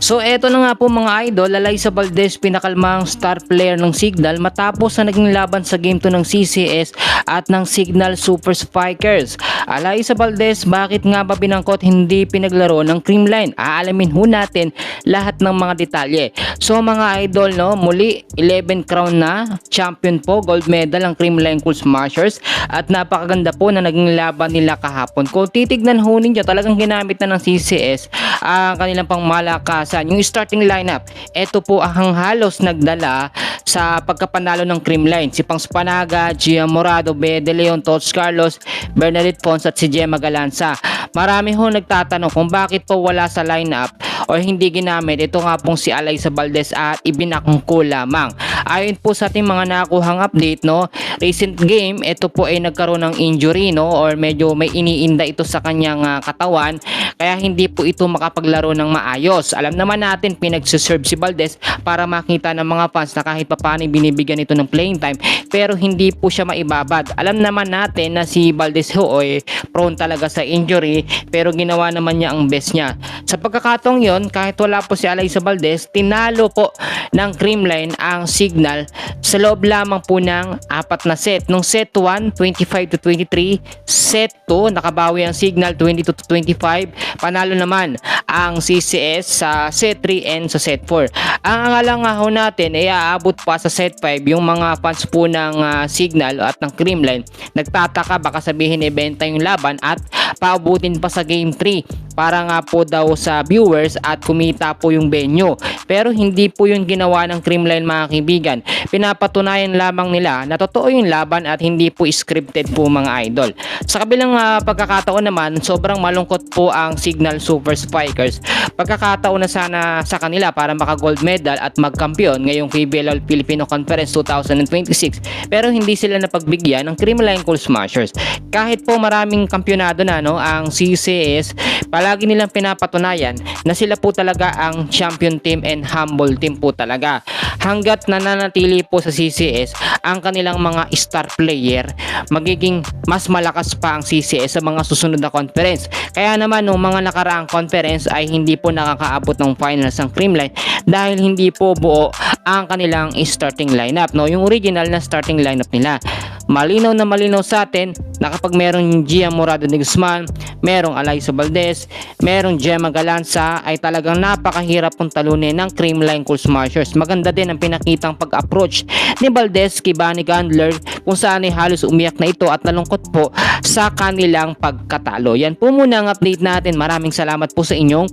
So eto na nga po mga idol, Alyssa Valdez pinakalmang star player ng Signal matapos na naging laban sa Game 2 ng CCS at ng Signal Super Spikers. Alyssa Valdez, bakit nga ba binangkot hindi pinaglaro ng Creamline? Aalamin ho natin lahat ng mga detalye. So mga idol, no, muli 11 crown na champion po, gold medal ang Creamline Cool Smashers at napakaganda po na naging laban nila kahapon. Kung titignan ho ninyo, talagang ginamit na ng CCS ang kanilang pangmalakasan. Yung starting lineup, ito po ang halos nagdala sa pagkapanalo ng Creamline. Si Pang Spanaga, Gia Morado, Bede Leon, Tots Carlos, Bernadette Pons at si Gemma Galanza. Marami ho nagtatanong kung bakit po wala sa lineup o hindi ginamit ito nga pong si Alyssa Valdez at ibinakungko lamang. Ayon po sa ating mga nakuhang update, no, recent game, ito po ay nagkaroon ng injury, no, or medyo may iniinda ito sa kanyang katawan, kaya hindi po ito makapaglaro ng maayos. Alam naman natin pinagsiserve si Valdez para makita ng mga fans na kahit papaano binibigyan ito ng playing time, pero hindi po siya maibabad. Alam naman natin na si Valdez ho ay prone talaga sa injury, pero ginawa naman niya ang best niya. Sa pagkakataong yon, kahit wala po si Alyssa Valdez, tinalo po ng Creamline ang Signal sa loob lamang po ng 4 na set. Nung set 1, 25-23, set 2, nakabawi ang Signal 22-25, panalo naman ang CCS sa set 3 and sa set 4. Ang alang nga ho natin ay aabot pa sa set 5 yung mga fans po ng Signal at ng Creamline. Nagtataka, baka sabihin ibenta yung laban at paabutin pa sa game 3 para nga po daw sa viewers at kumita po yung venue. Pero hindi po yung ginawa ng Creamline mga kaibigan. Pinapatunayan lamang nila na totoo yung laban at hindi po scripted po mga idol. Sa kabilang pagkakataon naman, sobrang malungkot po ang Signal Super Spikers. Pagkakataon na sana sa kanila para maka-gold medal at magkampiyon ngayong PBL Filipino Conference 2026. Pero hindi sila napagbigyan ng Creamline Cool Smashers. Kahit po maraming kampyonado na, no, ang CCS, palagi nilang pinapatunayan na sila po talaga ang champion team and humble team po talaga. Hanggat nananatili po sa CCS ang kanilang mga star player, magiging mas malakas pa ang CCS sa mga susunod na conference. Kaya naman nung mga nakaraang conference ay hindi po nakakaabot ng finals ng Creamline dahil hindi po buo ang kanilang starting lineup, no, yung original na starting lineup nila. Malinaw na malinaw sa atin na kapag merong Gia Morado de Guzman, merong Alyssa Valdez, merong Gemma Galanza, ay talagang napakahirap pong talunin ng Creamline Cool Smashers. Maganda din ang pinakitang pag-approach ni Valdez kay Bunny Gandler kung saan ay halos umiyak na ito at nalungkot po sa kanilang pagkatalo. Yan po muna ang update natin. Maraming salamat po sa inyong